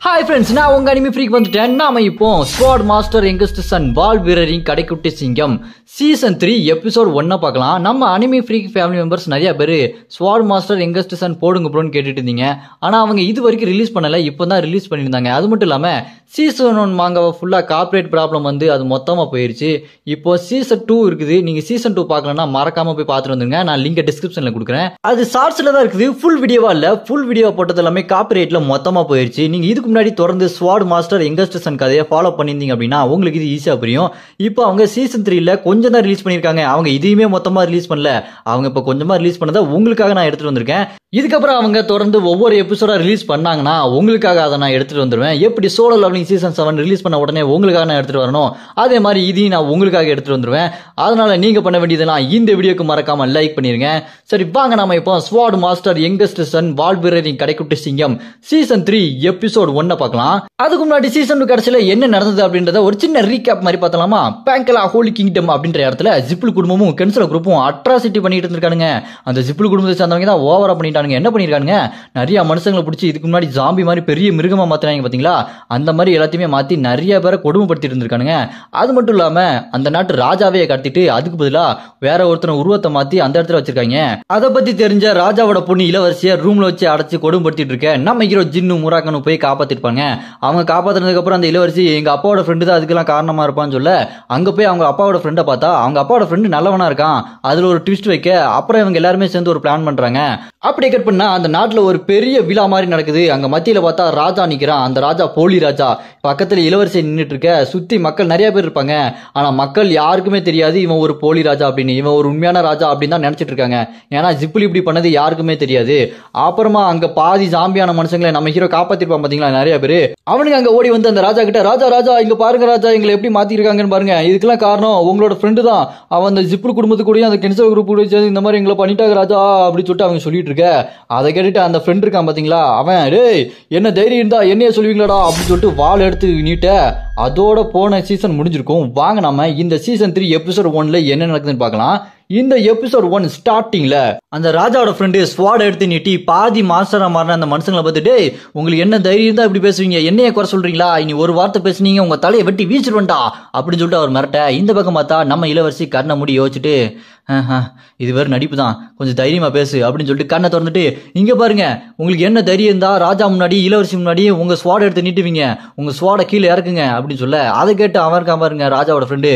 Hi friends, நான் உங்க anime freak வந்துட்டேன். நாம இப்போ ஸ்குவாட் மாஸ்டர் யங்கஸ்ட் சன் வால் வீரரின் கடைக்குட்டி சிங்கம் சீசன் 3 எபிசோட் 1 பார்க்கலாம். நம்ம அனிமி ஃப்ரீக் ஃபேமிலி மெம்பர்ஸ் நிறைய பேர் ஸ்குவாட் மாஸ்டர் யங்கஸ்ட் சன் போடுங்க ப்ரோன்னு கேட்டுட்டு இருந்தீங்க. ஆனா அவங்க இது வரைக்கும் ரிலீஸ் பண்ணல, இப்போதான் ரிலீஸ் பண்ணியிருந்தாங்க. அது மட்டும் இல்லாம சீசன் 1 மாங்காவை ஃபுல்லா கார்பரேட் ப்ராப்ளம் வந்து அது மொத்தமா போயிருச்சு. இப்போ சீசன் 2 இருக்குது. நீங்க சீசன் 2 பார்க்கலன்னா மறக்காம போய் பார்த்துட்டு வந்துருங்க. நான் லிங்க் டிஸ்கிரிப்ஷன்ல கொடுக்குறேன். அது ஷார்ட்ஸ்ல தான் இருக்குது, ஃபுல் வீடியோவா இல்ல. ஃபுல் வீடியோ போட்டது எல்லாமே கார்பரேட்ல மொத்தமா போயிருச்சு. நீங்க இதுக்கு முன்னாடி தொடர்ந்து ஸ்குவாட் மாஸ்டர் யங்கஸ்ட் சன் கதையை ஃபாலோ பண்ணியிருந்தீங்க அப்படின்னா உங்களுக்கு இது ஈஸியா புரியும். இப்போ அவங்க சீசன் 3ல கொஞ்சம் தான் ரிலீஸ் பண்ணிருக்காங்க. அவங்க இதையுமே மொத்தமா ரிலீஸ் பண்ணல. அவங்க இப்போ கொஞ்சமா ரிலீஸ் பண்ணதை உங்களுக்காக நான் எடுத்துட்டு வந்திருக்கேன். இதுக்கப்புறம் அவங்க தொடர்ந்து ஒவ்வொரு எபிசோடா ரிலீஸ் பண்ணாங்கன்னா உங்களுக்காக அதை நான் எடுத்துட்டு வந்துருவேன். எப்படி சோலோ லெவலிங் சீசன் 7 ரிலீஸ் பண்ண உடனே உங்களுக்காக நான் எடுத்துட்டு வரணும், அதே மாதிரி இதையும் நான் உங்களுக்காக எடுத்துட்டு வந்துருவேன். அதனால நீங்க பண்ண வேண்டியதெல்லாம் இந்த வீடியோக்கு மறக்காம லைக் பண்ணிருங்க. சரி வாங்க, நாம இப்போ ஸ்குவாட் மாஸ்டர் யங்கஸ்ட் சன் வால் வீரரின் கடைக்குட்டி சிங்கம் சீசன் 3 எபிசோட் 1 பார்க்கலாம். அதுக்கு முன்னாடி சீசன் 2 கடைசியில என்ன நடந்தது அப்படின்றத ஒரு சின்ன ரீகேப் மாதிரி பார்த்தலாமா? பேங்கலா ஹோலி கிங்டம் அப்படின்ற இடத்துல ஜிப்பிள் குடும்பமும் கென்சல் குரூப்பும் அட்ராசிட்டி பண்ணிட்டு இருந்திருக்கானுங்க. அந்த ஜிப்பிள் குடும்பத்தை சேர்ந்தவங்க தான் ஓவரா பண்ணிட்டானுங்க. என்ன பண்ணிருக்கானுங்க, நிறைய மனுஷங்களை பிடிச்சி இதுக்கு முன்னாடி ஜாம்பி மாதிரி பெரிய மிருகமா மாத்தினாங்க பாத்தீங்களா? அந்த மாதிரி எல்லாத்தையுமே மாத்தி நிறைய பேரை கொடுமைப்படுத்திட்டு இருந்திருக்கானுங்க. அது மட்டும் இல்லாம அந்த நாட்டு ராஜாவே கடத்திட்டு அதுக்கு பதிலா வேற ஒருத்தனை உருவத்தை மாத்தி அந்த இடத்துல வச்சிருக்காங்க. அதை பத்தி தெரிஞ்ச ராஜாவோட பொண்ணு இளவரசிய ரூம்ல வச்சு அடைச்சு கொடுமைப்படுத்திட்டு இருக்க நம்ம ஹீரோ ஜின்னு முராக்கனு போய் காப்பாத்திருப்பாங்க. அவங்க காப்பாத்தினதுக்கு அப்புறம் அந்த இளவரசி எங்க அப்பாவோட ஃப்ரெண்டு தான் அதுக்கெல்லாம் காரணமா இருப்பான்னு சொல்ல அங்க போய் அவங்க அப்பாவோட ஃப்ரெண்டை பார்த்தா அவங்க அப்பாவோட ஃப்ரெண்டு நல்லவனா இருக்கான். அதுல ஒரு ட்விஸ்ட் வைக்க அப்புறம் இவங்க எல்லாருமே சேர்ந்து ஒரு பிளான் பண்றாங்க. அப்படி கட் பண்ணா அந்த நாட்டுல ஒரு பெரிய விழா மாதிரி நடக்குது. அங்க மத்தியில பார்த்தா ராஜா நிக்கிறான். அந்த ராஜா போலி ராஜா. பக்கத்துல இளவரசி நின்றுட்டு இருக்க. சுத்தி மக்கள் நிறைய பேர் இருப்பாங்க. ஆனா மக்கள் யாருக்குமே தெரியாது இவன் ஒரு போலி ராஜா அப்படின்னு, இவன் ஒரு உண்மையான ராஜா அப்படின்னு தான் நினைச்சிட்டு இருக்காங்க. ஏன்னா ஜிப்பிள் இப்படி பண்ணது யாருக்குமே தெரியாது. அப்புறமா அங்க பாதி ஜாம்பியான மனுஷங்களை நம்ம ஹீரோ காப்பாத்திருப்பான் பாத்தீங்களா நிறைய பேரு. அவனுக்கு அங்க ஓடி வந்து அந்த ராஜா கிட்ட, ராஜா ராஜா இங்க பாருங்க ராஜா, எங்களை எப்படி மாத்திருக்காங்கன்னு பாருங்க. இதுக்கெல்லாம் காரணம் உங்களோட ஃப்ரெண்டு தான். அவன் அந்த ஜிப்பிள் குடும்பத்து கூட அந்த கென்சல் குரூப் கூட சேர்ந்து இந்த மாதிரி எங்களை பண்ணிட்டாங்க ராஜா அப்படின்னு சொல்லிட்டு அவங்க சொல்லிட்டு இருக்க. அதை கேட்டுட்டு அந்த ஃப்ரெண்ட் இருக்கான் பாத்தீங்களா, அவன் டேய் என்ன தைரியம் இருந்தா என்னைய சொல்லுவீங்களாடா அப்படின்னு சொல்லிட்டு வாள் எடுத்து நீட்ட. அதோட போன சீசன் முடிஞ்சிருக்கும். வாங்க நாம இந்த சீசன் 3 எபிசோட் 1ல என்ன நடக்குதுன்னு பார்க்கலாம். இந்த எபிசோட் 1 ஸ்டார்டிங்ல அந்த ராஜாவோட ஃப்ரெண்டு ஸ்வாட் எடுத்து நீட்டி பாதி மாஸ்டரா மாறின அந்த மனுஷங்களை பார்த்துட்டு, உங்களுக்கு என்ன தைரியம் தான் இப்படி பேசுவீங்க, என்னைய குறை சொல்றீங்களா, இனி ஒரு வார்த்தை பேசுனீங்க உங்க தலையை வெட்டி வீசிடுவேண்டா அப்படின்னு சொல்லிட்டு அவர் மிரட்ட. இந்த பக்கம் பார்த்தா நம்ம இளவரசி கண்ணை மூடி யோசிச்சுட்டு, இது வேறு நடிப்பு தான், கொஞ்சம் தைரியமா பேசு அப்படின்னு சொல்லிட்டு கண்ணை திறந்துட்டு, இங்க பாருங்க உங்களுக்கு என்ன தைரியம் இருந்தா ராஜா முன்னாடி இளவரசி முன்னாடி உங்க ஸ்வாட் எடுத்து நீட்டுவீங்க, உங்க ஸ்வாட கீழே இறக்குங்க அப்படின்னு சொல்ல. அதை கேட்டு அவன் இருக்கா பாருங்க ராஜாவோட ஃப்ரெண்டு,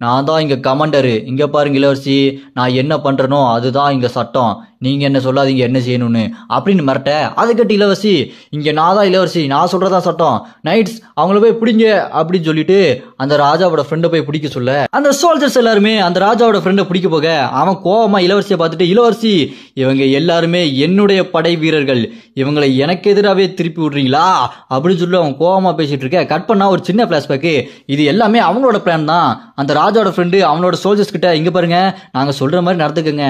நான் தான் இங்க கமாண்டரு, இங்க பாருங்க இளவரசி நான் என்ன பண்றேனோ அதுதான் இங்க சட்டம், நீங்க என்ன சொல்லாதீங்க என்ன செய்யணும்னு அப்படின்னு மிரட்ட. அதை கேட்டு இளவரசி, இங்க நான் தான் இளவரசி, நான் சொல்றதா சட்டம், நைட்ஸ் அவங்கள போய் பிடிங்க அப்படின்னு சொல்லிட்டு அந்த ராஜாவோட ஃப்ரெண்டை போய் பிடிக்க சொல்ல அந்த சோல்ஜர்ஸ் எல்லாருமே அந்த ராஜாவோட ஃப்ரெண்டை பிடிக்க போக அவன் கோவமா இளவரசியை பார்த்துட்டு, இளவரசி இவங்க எல்லாருமே என்னுடைய படை வீரர்கள், இவங்களை எனக்கு எதிராகவே திருப்பி விடுறீங்களா அப்படின்னு சொல்லி அவன் கோவமா பேசிட்டு இருக்க. கட் பண்ணா ஒரு சின்ன பிளாஷ்பேக். இது எல்லாமே அவங்களோட பிளான் தான். அந்த ராஜாவோட ஃப்ரெண்டு அவனோட சோல்ஜர்ஸ் கிட்ட, இங்க பாருங்க நாங்க சொல்ற மாதிரி நடந்துக்கங்க,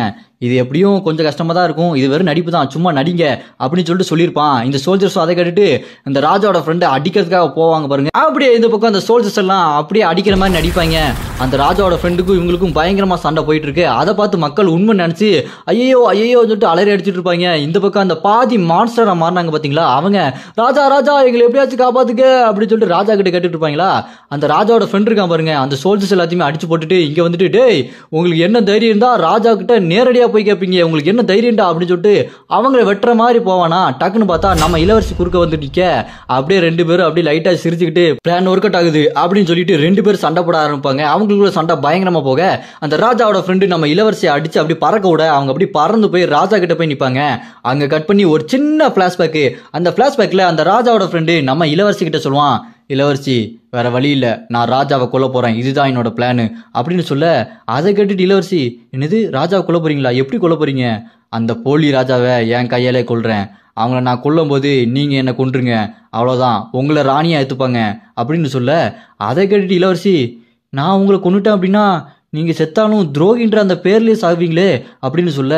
இது எப்படியும் கொஞ்சம் கஷ்டமா தான் இருக்கும், இது வெறும் நடிப்பு தான், சும்மா நடிங்க அப்படின்னு சொல்லிட்டு சொல்லியிருப்பான். இந்த சோல்ஜர்ஸும் அதை கேட்டுட்டு இந்த ராஜாவோட ஃப்ரெண்டை அடிக்கிறதுக்காக போவாங்க பாருங்க. அப்படியே இந்த பக்கம் அந்த சோல்ஜர்ஸ் எல்லாம் அப்படியே அடிக்கிற மாதிரி நடிப்பாங்க. அந்த ராஜாவோட ஃப்ரெண்டுக்கும் இவங்களுக்கும் பயங்கரமா சண்டை போயிட்டு இருக்கு. அதை பார்த்து மக்கள் உண்மை நினைச்சு ஐயோ ஐயோ சொல்லிட்டு அலறி அடிச்சுட்டு இருப்பாங்க. இந்த பக்கம் அந்த பாதி மான்ஸ்டரா மாறினாங்க பாத்தீங்களா, அவங்க ராஜா ராஜா எங்களை எப்படியாச்சும் காப்பாத்துக்க அப்படின்னு சொல்லிட்டு ராஜா கிட்ட கேட்டுட்டு இருப்பாங்களா. அந்த ராஜாவோட ஃப்ரெண்ட் இருக்கான் பாருங்க, அந்த சோல்ஜர்ஸ் எல்லாத்தையுமே அடிச்சு போட்டுட்டு இங்க வந்துட்டு, டேய் உங்களுக்கு என்ன தைரியம் இருந்தா ராஜா கிட்ட நேரடியா போய் கேட்பீங்க, உங்களுக்கு என்ன தைரியம்டா அப்படின்னு சொல்லிட்டு அவங்களை வெட்டுற மாதிரி போவானா. டக்குன்னு பார்த்தா நம்ம இளவரசி குறுக்க வந்து நிக்க. அப்படியே ரெண்டு பேரும் அப்படியே லைட்டா சிரிச்சுக்கிட்டு பிளான் ஒர்க் அவுட் ஆகுது அப்படின்னு சொல்லிட்டு ரெண்டு பேரும் சண்டை போட ஆரம்பிப்பாங்க. அவங்களுக்குள்ள சண்டை பயங்கரமா போக அந்த ராஜாவோட ஃப்ரெண்டு நம்ம இளவரசியை அடிச்சு அப்படி பறக்க விட அவங்க அப்படி பறந்து போய் ராஜா கிட்ட போய் நிப்பாங்க. அங்க கட் பண்ணி ஒரு சின்ன பிளாஷ்பேக். அந்த பிளாஷ்பேக்ல அந்த ராஜாவோட ஃப்ரெண்டு நம்ம இளவரசி கிட்ட சொல்லுவான், இளவரசி வேற வழி இல்ல, நான் ராஜாவை கொல்ல போறேன், இதுதான் என்னோட பிளானு அப்படின்னு சொல்ல. அதை கேட்டுட்டு இளவரசி, என்னது ராஜாவை கொல்ல போறீங்களா, எப்படி கொல்ல போறீங்க, அந்த போலி ராஜாவை என் கையாலே கொல்றேன், அவங்கள நான் கொல்லும் போது நீங்க என்ன கொன்றுங்க, அவ்வளவுதான் உங்களை ராணியா எடுத்துப்பாங்க அப்படின்னு சொல்ல. அதை கேட்டுட்டு இளவரசி, நான் உங்களை கொண்டுட்டேன் அப்படின்னா நீங்க செத்தாலும் துரோகின்ற அந்த பேர்லயே சாவீங்களே அப்படின்னு சொல்ல.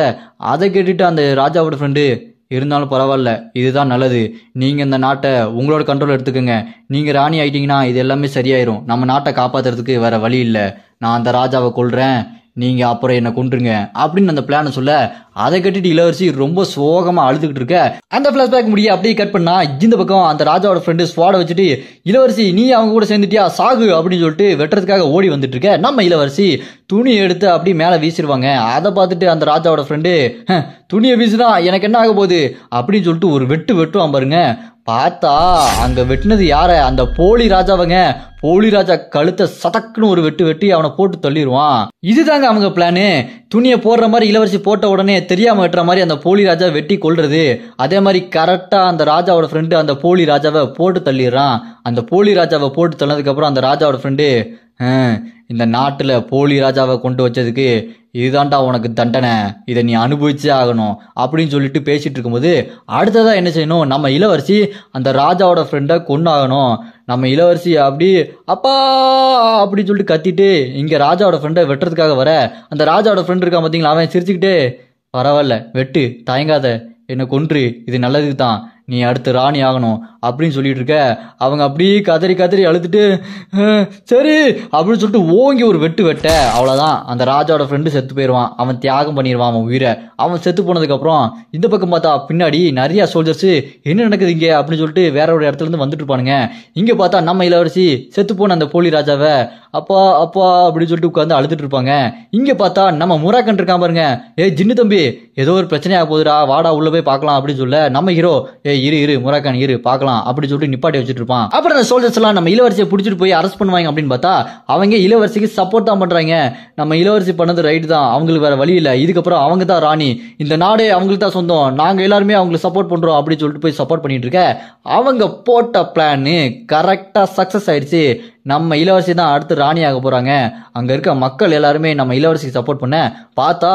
அதை கேட்டுட்டு அந்த ராஜாவோட ஃப்ரெண்டு, இருந்தாலும் பரவாயில்ல, இதுதான் நல்லது, நீங்க இந்த நாட்டை உங்களோட கண்ட்ரோல் எடுத்துக்கோங்க, நீங்க ராணி ஆயிட்டீங்கன்னா இது எல்லாமே சரியாயிரும், நம்ம நாட்டை காப்பாத்துறதுக்கு வேற வழி இல்லை, நான் அந்த ராஜாவை கொல்றேன், நீங்கள் அப்புறம் என்னை கொண்டுருங்க அப்படின்னு அந்த பிளானை சொல்ல, அதை கட்டிட்டு இளவரசி ரொம்ப சோகமாக அழுதுகிட்டு இருக்க அந்த ஃப்ளாஷ்பேக் முடிய அப்படியே கட் பண்ணா இந்த பக்கம் அந்த ராஜாவோட ஃப்ரெண்டு ஸ்வாடை வச்சுட்டு, இளவரசி நீ அவங்க கூட சேர்ந்துட்டியா சாகு அப்படின்னு சொல்லிட்டு வெட்டுறதுக்காக ஓடி வந்துட்டு இருக்க நம்ம இளவரசி துணி எடுத்து அப்படியே மேலே வீசிடுவாங்க. அதை பார்த்துட்டு அந்த ராஜாவோட ஃப்ரெண்டு, துணியை வீசுனா எனக்கு என்ன ஆக போகுது அப்படின்னு சொல்லிட்டு ஒரு வெட்டுவான் பாருங்க. பார்த்தா அங்க வெட்டினது யார, அந்த போலி ராஜாவங்க. போலி ராஜா கழுத்தை சதக்குன்னு ஒரு வெட்டி அவனை போட்டு தள்ளிடுவான். இதுதாங்க அவங்க பிளானு. துணியை போடுற மாதிரி இளவரசி போட்ட உடனே தெரியாம வெட்டுற மாதிரி அந்த போலி ராஜா வெட்டி கொள்றது. அதே மாதிரி கரெக்டா அந்த ராஜாவோட ஃப்ரெண்டு அந்த போலி ராஜாவை போட்டு தள்ளிடுறான். அந்த போலி ராஜாவை போட்டு தள்ளதுக்கு அப்புறம் அந்த ராஜாவோட ஃப்ரெண்டு, இந்த நாட்டுல போலி ராஜாவை கொண்டு வச்சதுக்கு இதுதான்டா உனக்கு தண்டனை, இதை நீ அனுபவிச்சே ஆகணும் அப்படின்னு சொல்லிட்டு பேசிட்டு இருக்கும்போது அடுத்ததா என்ன செய்யணும், நம்ம இளவரசி அந்த ராஜாவோட ஃப்ரெண்டை கொண்டாகணும். நம்ம இளவரசி அப்படி அப்பா அப்படின்னு சொல்லிட்டு கத்திட்டு இங்க ராஜாவோட ஃப்ரெண்டை வெட்டுறதுக்காக வர, அந்த ராஜாவோட ஃப்ரெண்ட் இருக்கான் பார்த்தீங்களா, அவன் சிரிச்சுக்கிட்டே, பரவாயில்ல வெட்டு, தயங்காத, என்னை கொன்று, இது நல்லதுக்கு தான், நீ அடுத்து ராணி ஆகணும் அப்படின்னு சொல்லிட்டு இருக்க. அவங்க அப்படியே கதறி அழுதுட்டு சரி அப்படின்னு சொல்லிட்டு ஓங்கி ஒரு வெட்ட அவ்வளோதான், அந்த ராஜாவோட ஃப்ரெண்டு செத்து போயிடுவான். அவன் தியாகம் பண்ணிடுவான் அவன் உயிரை. அவன் செத்து போனதுக்கப்புறம் இந்த பக்கம் பார்த்தா பின்னாடி நிறைய சோல்ஜர்ஸ் என்ன நடக்குது இங்கே அப்படின்னு சொல்லிட்டு வேற ஒரு இடத்துல இருந்து வந்துட்டு இருப்பானுங்க. இங்கே பார்த்தா நம்ம இளவரசி செத்து போன அந்த போலி ராஜாவை அப்பா அப்படின்னு சொல்லிட்டு உட்காந்து அழுதுட்டு இருப்பாங்க. இங்கே பார்த்தா நம்ம முராக்கன் இருக்கான் பாருங்க, ஜின்னு தம்பி ஏதோ ஒரு பிரச்சனையாக போகுதுடா, வாடா உள்ள போய் பார்க்கலாம் அப்படின்னு சொல்ல, நம்ம ஹீரோ இரு முராக்கன் இரு பார்க்கலாம் அப்படின்னு சொல்லிட்டு நிப்பாட்டி வச்சுட்டு இருப்பான். அப்புறம் அந்த சோல்ஜர்ஸ் எல்லாம் நம்ம இளவரசியை பிடிச்சிட்டு போய் அரெஸ்ட் பண்ணுவாங்க அப்படின்னு பார்த்தா அவங்க இளவரசிக்கு சப்போர்ட் தான் பண்றாங்க. நம்ம இளவரசி பண்ணது ரைட் தான், அவங்களுக்கு வேற வழி இல்லை, இதுக்கப்புறம் அவங்க தான் ராணி, இந்த நாடே அவங்களுக்கு தான் சொந்தம், நாங்க எல்லாருமே அவங்களுக்கு சப்போர்ட் பண்றோம் அப்படின்னு சொல்லிட்டு போய் சப்போர்ட் பண்ணிட்டு இருக்க. அவங்க போட்ட பிளான் கரெக்டா சக்சஸ் ஆயிடுச்சு. நம்ம இளவரசி தான் அடுத்து ராணியாக போறாங்க. அங்க இருக்க மக்கள் எல்லாருமே நம்ம இளவரசிக்கு சப்போர்ட் பண்ண பார்த்தா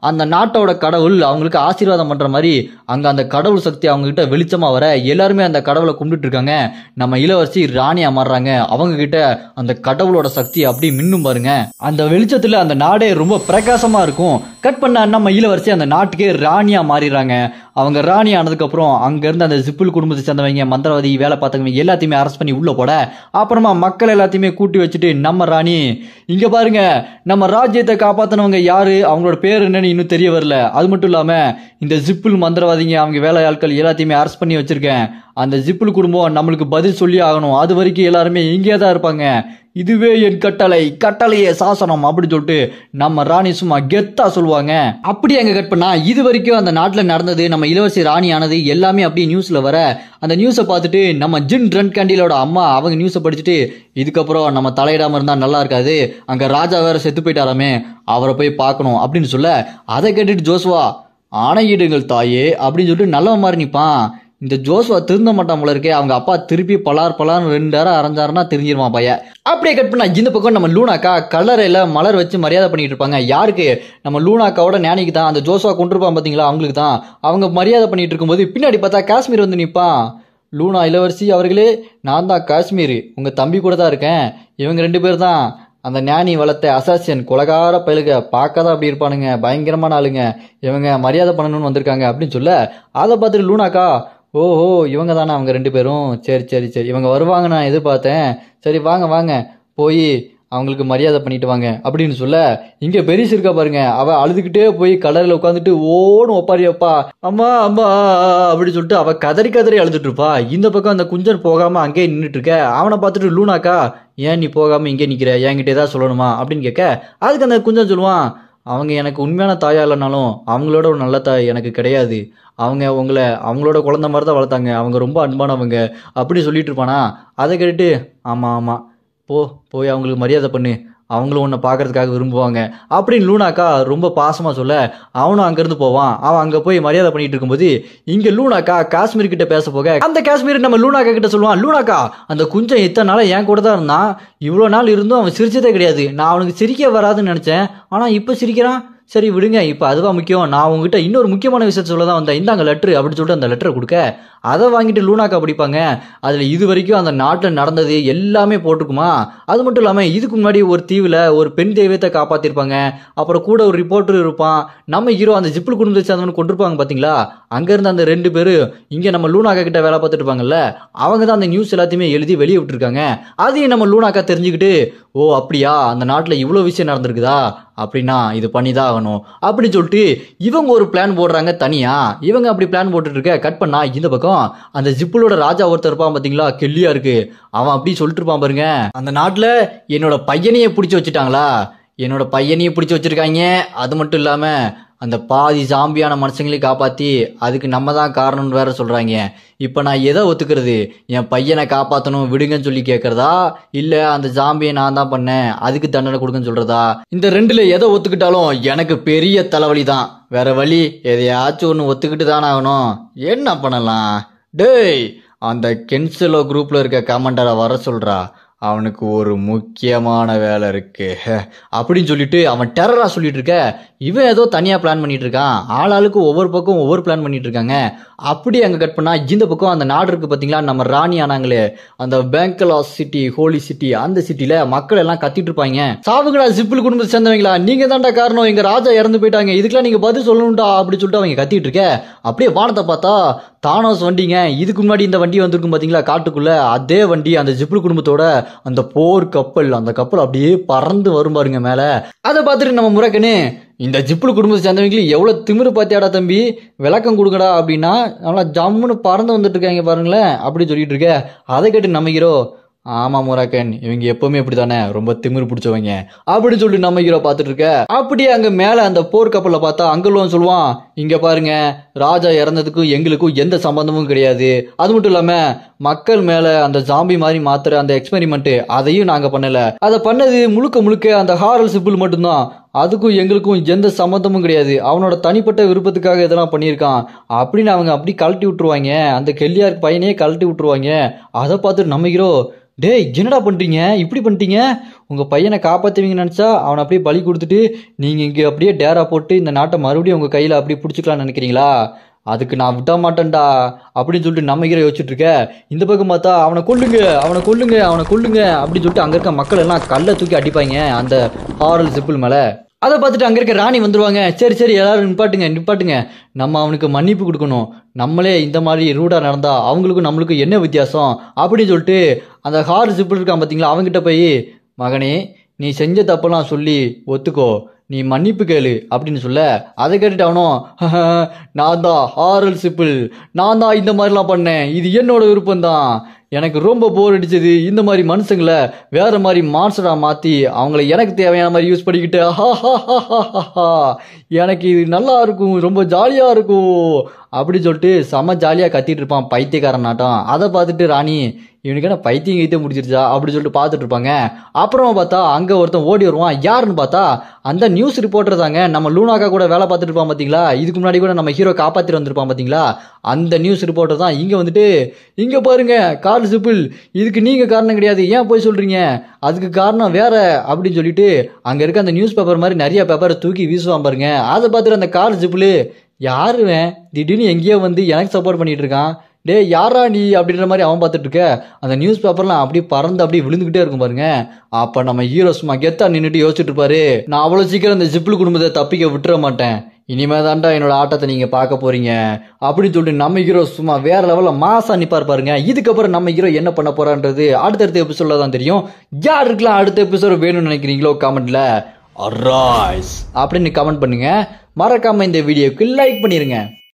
அந்த நாட்டோட கடவுள் அவங்களுக்கு ஆசீர்வாதம் பண்ற மாதிரி அங்க அந்த கடவுள் சக்தி அவங்க கிட்ட வெளிச்சமா வர எல்லாருமே அந்த கடவுளை கும்பிட்டு இருக்காங்க. நம்ம இளவரசி ராணியா மாறுறாங்க. அவங்க கிட்ட அந்த கடவுளோட சக்தி அப்படி மின்னும் பாருங்க. அந்த வெளிச்சத்துல அந்த நாடே ரொம்ப பிரகாசமா இருக்கும். கட் பண்ண நம்ம இளவரசி அந்த நாட்டுக்கே ராணியா மாறிடுறாங்க. அவங்க ராணி ஆனதுக்கு அப்புறம் அங்க இருந்து அந்த ஜிப்புல் குடும்பத்தை சேர்ந்தவங்க, மந்திரவாதி, வேலை பார்த்தவங்க எல்லாத்தையுமே அரெஸ்ட் பண்ணி உள்ள போட, அப்புறமா மக்கள் எல்லாத்தையுமே கூட்டி வச்சுட்டு நம்ம ராணி இங்க பாருங்க, நம்ம ராஜ்யத்தை காப்பாத்தினவங்க யாரு, அவங்களோட பேர் என்னன்னு இன்னும் தெரிய வரல, அது மட்டும் இல்லாம இந்த ஜிப்புல் மந்திரவாதிங்க அவங்க வேலை ஆட்கள் எல்லாத்தையுமே அரெஸ்ட் பண்ணி வச்சிருக்கேன். அந்த ஜிப்புல் குடும்பம் நம்மளுக்கு பதில் சொல்லி ஆகணும், அது வரைக்கும் எல்லாருமே இங்கே தான் இருப்பாங்க, இதுவே என் கட்டளையே சாசனம் அப்படின்னு சொல்லிட்டு நம்ம ராணி சும்மா கெத்தா சொல்லுவாங்க. அப்படி அங்க கட் பண்ணா இது வரைக்கும் அந்த நாட்டுல நடந்தது, நம்ம இளவரசி ராணி ஆனது எல்லாமே அப்படியே நியூஸ்ல வர, அந்த நியூஸை பார்த்துட்டு நம்ம ஜின் ரன் கேண்டிலோட அம்மா அவங்க நியூஸை படிச்சுட்டு, இதுக்கப்புறம் நம்ம தலையிடாம இருந்தா நல்லா இருக்காது, அங்க ராஜா வேற செத்து போயிட்டாராமே, அவரை போய் பார்க்கணும் அப்படின்னு சொல்ல, அதை கேட்டுட்டு ஜோஸ்வா ஆணையிடுங்கள் தாயே அப்படின்னு சொல்லிட்டு நல்லவன் மாதிரி நிற்பான். இந்த ஜோஸ்வா திருந்த மாட்டான் போல இருக்கே, அவங்க அப்பா திருப்பி பலார்னு 2 நேரம் அரைஞ்சாருன்னா தெரிஞ்சிருவான் பையன். அப்படியே கட் பண்ணா இந்த பக்கம் நம்ம லூனாக்கா கல்லறையில மலர் வச்சு மரியாதை பண்ணிட்டு இருப்பாங்க. யாருக்கு, நம்ம லூனாக்காவோட ஞானிக்கு தான், அந்த ஜோஸ்வா கொண்டிருப்பான் பாத்தீங்களா அவங்களுக்கு தான். அவங்க மரியாதை பண்ணிட்டு இருக்கும்போது பின்னாடி பார்த்தா காஷ்மீர் வந்து நிற்பான். லூனா இளவரசி அவர்களே, நான் தான் காஷ்மீர், உங்க தம்பி கூட தான் இருக்கேன், இவங்க 2 பேர் தான் அந்த ஞானி வளர்த்த அசாசியன், கொலகார பயிலுக, பார்க்க தான் அப்படி இருப்பானுங்க, பயங்கரமான ஆளுங்க, இவங்க மரியாதை பண்ணணும்னு வந்திருக்காங்க அப்படின்னு சொல்ல, அதை பார்த்துட்டு லூனாக்கா, ஓஹோ இவங்க தானே அவங்க 2 பேரும், சரி இவங்க வருவாங்க நான் எதிர்பார்த்தேன், சரி வாங்க போய் அவங்களுக்கு மரியாதை பண்ணிட்டு வாங்க அப்படின்னு சொல்ல, இங்க பெரிசு இருக்கா பாருங்க, அவ அழுதுகிட்டே போய் கடலில் உட்காந்துட்டு ஓடும் ஒப்பாரியப்பா அம்மா அப்படின்னு சொல்லிட்டு அவ கதறி அழுதுட்டு இருப்பா. இந்த பக்கம் அந்த குஞ்சன் போகாம அங்கேயே நின்றுட்டு இருக்க. அவனை பார்த்துட்டு லூனாக்கா, ஏன் நீ போகாம இங்கே நிக்கிற, என்கிட்ட ஏதாவது சொல்லணுமா அப்படின்னு கேட்க, அதுக்கு அந்த குஞ்சன் சொல்லுவான், அவங்க எனக்கு உண்மையான தாயா இல்லைனாலும் அவங்களோட ஒரு நல்ல தாய் எனக்கு கிடையாது, அவங்க உங்களை அவங்களோட குழந்தை மாதிரி தான் வளர்த்தாங்க, அவங்க ரொம்ப அன்பானவங்க அப்படி சொல்லிட்டு இருப்பானா. அதை கேட்டுட்டு ஆமாம் போய் அவங்களுக்கு மரியாதை பண்ணு, அவங்களும் உன்னை பார்க்கறதுக்காக விரும்புவாங்க அப்படின்னு லூனாக்கா ரொம்ப பாசமாக சொல்ல, அவனும் அங்கேருந்து போவான். அவன் அங்கே போய் மரியாதை பண்ணிட்டு இருக்கும்போது இங்கே லூனாக்கா காஷ்மீர் கிட்ட பேச போக, அந்த காஷ்மீர் நம்ம லூனாக்கா கிட்ட சொல்லுவான், லூனாக்கா அந்த குஞ்சம் இத்தனை நாளாக என் கூட தான் இருந்தான், இவ்வளோ நாள் இருந்தும் அவன் சிரிச்சதே கிடையாது, நான் அவனுக்கு சிரிக்க வராதுன்னு நினச்சேன், ஆனால் இப்போ சிரிக்கிறான், சரி விடுங்க, இப்போ அதுவா முக்கியம், நான் உங்ககிட்ட இன்னொரு முக்கியமான விஷயத்த சொல்ல தான் வந்தேன், இந்தாங்க லெட்ரு அப்படின்னு சொல்லிட்டு அந்த லெட்டரை கொடுக்க, அதை வாங்கிட்டு லூனாக்கா படிப்பாங்க. அதில் இது வரைக்கும் அந்த நாட்டில் நடந்தது எல்லாமே போட்டிருக்குமா. அது மட்டும் இல்லாமல் இதுக்கு முன்னாடி ஒரு தீவில் ஒரு பெண் தெய்வத்தை காப்பாற்றிருப்பாங்க. அப்புறம் கூட ஒரு ரிப்போர்ட்டர் இருப்பான். நம்ம ஹீரோ அந்த ஜிப்பிள் குடும்பத்தை சேர்ந்தவனு கொண்டிருப்பாங்க பார்த்தீங்களா. அங்கேருந்து அந்த 2 பேர் இங்கே நம்ம லூனாக்கா கிட்ட வேலை பார்த்துட்டு இருப்பாங்கல்ல, அவங்க தான் அந்த நியூஸ் எல்லாத்தையுமே எழுதி வெளியே விட்டுருக்காங்க. அதையும் நம்ம லூனாக்கா தெரிஞ்சுக்கிட்டு, ஓ அப்படியா அந்த நாட்டில் இவ்வளோ விஷயம் நடந்திருக்குதா, அப்படின்னா இது பண்ணிதான் ஆகணும் அப்படின்னு சொல்லிட்டு இவங்க ஒரு பிளான் போடுறாங்க தனியா. இவங்க அப்படி பிளான் போட்டுட்டு இருக்க கட் பண்ணா இந்த பக்கம் அந்த ஜிப்பிளோட ராஜா ஒருத்தர் இருப்பான் பாத்தீங்களா, கெல்லியா இருக்கு. அவன் அப்படி சொல்லிட்டு இருப்பான் பாருங்க, அந்த நாட்டுல என்னோட பையனையே பிடிச்சி வச்சுட்டாங்களா, என்னோட பையனையே பிடிச்சி வச்சிருக்காங்க. அது மட்டும் இல்லாம அந்த பாதி ஜாம்பியான மனுஷங்களையும் காப்பாத்தி அதுக்கு நம்ம தான் காரணம்னு வேற சொல்றாங்க. இப்ப நான் எதை ஒத்துக்கிறது, என் பையனை காப்பாற்றணும் விடுங்கன்னு சொல்லி கேட்கறதா, இல்ல அந்த ஜாம்பியை நான் தான் பண்ணேன் அதுக்கு தண்டனை கொடுங்கன்னு சொல்றதா? இந்த 2ல எதை ஒத்துக்கிட்டாலும் எனக்கு பெரிய தலைவலி தான். வேற வழி, எதையாச்சும் ஒன்று ஒத்துக்கிட்டு தானே ஆகணும். என்ன பண்ணலாம்? டேய், அந்த கென்சலோ குரூப்ல இருக்க கமாண்டரை வர சொல்றா, அவனுக்கு ஒரு முக்கியமான வேலை இருக்கு அப்படின்னு சொல்லிட்டு அவன் டெரரா சொல்லிட்டு இருக்க. இவன் ஏதோ தனியா பிளான் பண்ணிட்டு இருக்கான். ஆளாளுக்கு ஒவ்வொரு பக்கம் ஒவ்வொரு பிளான் பண்ணிட்டு இருக்காங்க. அப்படி அங்க கட் பண்ணா இந்த பக்கம் அந்த நாடு இருக்கு பாத்தீங்களா, நம்ம ராணி ஆனாங்களே அந்த பேங்கலாஸ் சிட்டி, ஹோலி சிட்டி, அந்த சிட்டில மக்கள் எல்லாம் கத்திட்டு இருப்பாங்க, சாவுங்கடா ஜிப்பிள் குடும்பத்தை சேர்ந்தவங்களா, நீங்க தான்டா காரணம், எங்க ராஜா இறந்து போயிட்டாங்க, இதுக்கெல்லாம் நீங்க பதில் சொல்லணும்டா அப்படி சொல்லிட்டு அவங்க கத்திட்டு இருக்க. அப்படியே வானத்தை பார்த்தா தானோஸ் வண்டிங்க. இதுக்கு முன்னாடி இந்த வண்டி வந்திருக்கும் பாத்தீங்களா காட்டுக்குள்ள, அதே வண்டி அந்த ஜிப்பிள் குடும்பத்தோட அந்த போர் கப்பல், அந்த கப்பல் அப்படியே பறந்து வரும் பாருங்க மேல. அதை பார்த்துட்டு நம்ம முறைக்கனு, இந்த ஜிப்பிள் குடும்பத்தை சேர்ந்தவங்களுக்கு எவ்வளவு திமிரு பாத்தியாடா தம்பி, விளக்கம் கொடுங்கடா அப்படின்னா நல்லா ஜம்முன்னு பறந்து வந்துட்டு இருக்காங்க பாருங்களேன் அப்படி சொல்லிட்டு இருக்க. அதை கேட்டு நம்ம ஹீரோ, ஆமா முராக்கன் இவங்க எப்பவுமே இப்படித்தானே ரொம்ப திமிரு பிடிச்சவங்க அப்படின்னு சொல்லி நம்ம ஹீரோ பார்த்துட்டு இருக்க. அப்படியே அங்க மேல அந்த போர் கப்பல்ல பார்த்தா அங்கெல்லாம் சொல்லுவான், இங்க பாருங்க ராஜா இறந்ததுக்கும் எங்களுக்கும் எந்த சம்பந்தமும் கிடையாது. அது மட்டும் இல்லாம மக்கள் மேல அந்த ஜாம்பி மாதிரி மாத்துற அந்த எக்ஸ்பெரிமெண்ட் அதையும் நாங்க பண்ணல, அதை பண்ணது முழுக்க முழுக்க அந்த ஹாரல் சிப்பிள் மட்டும்தான், அதுக்கும் எங்களுக்கும் எந்த சம்மந்தமும் கிடையாது, அவனோட தனிப்பட்ட விருப்பத்துக்காக இதெல்லாம் பண்ணியிருக்கான் அப்படின்னு அவங்க அப்படி கழட்டி விட்டுருவாங்க. அந்த கெல்லியாருக்கு பையனே கழட்டி விட்டுருவாங்க. அதை பார்த்துட்டு நம்ம ஹீரோ, டேய் என்னடா பண்றீங்க, இப்படி பண்ணிட்டீங்க, உங்க பையனை காப்பாத்துவீங்கன்னு நினைச்சா அவனை அப்படியே பலி கொடுத்துட்டு நீங்க இங்க அப்படியே டேரா போட்டு இந்த நாட்டை மறுபடியும் உங்க கையில அப்படியே பிடிச்சிக்கலாம்னு நினைக்கிறீங்களா, அதுக்கு நான் விட மாட்டேன்டா அப்படின்னு சொல்லிட்டு நம்ம ஹீரோ யோசிச்சுட்டு இருக்க. இந்த பக்கம் பார்த்தா அவனை கொல்லுங்க அவனை கொல்லுங்க அவனை கொல்லுங்க அப்படின்னு சொல்லிட்டு அங்க இருக்க மக்கள் எல்லாம் கல்லை தூக்கி அடிப்பாங்க அந்த ஹாரல் சிப்பிள் மேல. அதை பார்த்துட்டு அங்க இருக்க ராணி வந்துருவாங்க, சரி சரி எல்லாரும் நிப்பாட்டுங்க, நம்ம அவனுக்கு மன்னிப்பு கொடுக்கணும், நம்மளே இந்த மாதிரி ரூடா நடந்தா அவங்களுக்கும் நம்மளுக்கும் என்ன வித்தியாசம் அப்படின்னு சொல்லிட்டு அந்த ஹாரல் சிப்பிள் இருக்கான் பாத்தீங்களா, அவங்ககிட்ட போய், மகனே நீ செஞ்ச தப்பெல்லாம் சொல்லி ஒத்துக்கோ, நீ மன்னிப்பு கேளு அப்படின்னு சொல்ல. அதை கேட்டுட்டு அவனும், நான் தான் ஹாரல் சிப்பிள், நான் தான் இந்த மாதிரிலாம் பண்ணேன், இது என்னோட விருப்பம் தான், எனக்கு ரொம்ப போர் அடிச்சது இந்த மாதிரி மனுஷங்களை வேற மாதிரி மான்ஸ்டரா மாத்தி அவங்கள எனக்கு தேவையான மாதிரி யூஸ் பண்ணிக்கிட்டு எனக்கு இது நல்லா இருக்கும், ரொம்ப ஜாலியா இருக்கும் அப்படின்னு சொல்லிட்டு செம ஜாலியா கத்திட்டு இருப்பான் பைத்தியக்காரன் நாட்டம். அதை பார்த்துட்டு ராணி, இவனுக்கு என்ன பைத்தியம் கைத்தே முடிச்சிருச்சா அப்படின்னு சொல்லிட்டு பார்த்துட்டு இருப்பாங்க. அப்புறமா பார்த்தா அங்க ஒருத்தன் ஓடி வருவான். யாருன்னு பார்த்தா அந்த நியூஸ் ரிப்போர்ட்டர் தாங்க, நம்ம லூனாக்கா கூட வேலை பார்த்துட்டு இருப்பான் பாத்தீங்களா, இதுக்கு முன்னாடி கூட நம்ம ஹீரோ காப்பாத்திட்டு வந்திருப்பான் பாத்தீங்களா, அந்த நியூஸ் ரிப்போர்ட்டர் தான் இங்க வந்துட்டு, இங்க பாருங்க ஹாரல் சிப்பிள், இதுக்கு நீங்க காரணம் கிடையாது, ஏன் போய் சொல்றீங்க, அதுக்கு காரணம் வேற அப்படின்னு சொல்லிட்டு அங்க இருக்க அந்த நியூஸ் பேப்பர் மாதிரி நிறைய பேப்பரை தூக்கி வீசுவான் பாருங்க. அதை பார்த்துட்டு அந்த ஹாரல் சிப்பிள், யாருவேன் திடீர்னு எங்கேயோ வந்து எனக்கு சப்போர்ட் பண்ணிட்டு இருக்கான், டே யாரா நீ அப்படின்ற மாதிரி அவன் பார்த்துட்டு இருக்க. அந்த நியூஸ் பேப்பர்லாம் அப்படியே பறந்து அப்படியே விழுந்துகிட்டே இருக்கும் பாருங்க. அப்ப நம்ம ஹீரோ சும்மா கெத்தா நின்றுட்டு யோசிச்சுட்டு இருப்பாரு, நான் அவ்வளவு சீக்கிரம் இந்த ஜிப்பிள் குடும்பத்தை தப்பிக்க விட்டுற மாட்டேன், இனிமே தான்டா என்னோட ஆட்டத்தை நீங்க பார்க்க போறீங்க அப்படின்னு சொல்லிட்டு நம்ம ஹீரோ சும்மா வேற லெவல்ல மாசா நிப்பார் பாருங்க. இதுக்கப்புறம் நம்ம ஹீரோ என்ன பண்ண போறான்றது அடுத்தடுத்த எபிசோட்ல தான் தெரியும். யாருக்கெல்லாம் அடுத்த எபிசோட் வேணும்னு நினைக்கிறீங்களோ கமெண்ட்ல அரைஸ் அப்படின்னு கமெண்ட் பண்ணுங்க. மறக்காம இந்த வீடியோக்கு லைக் பண்ணிருங்க.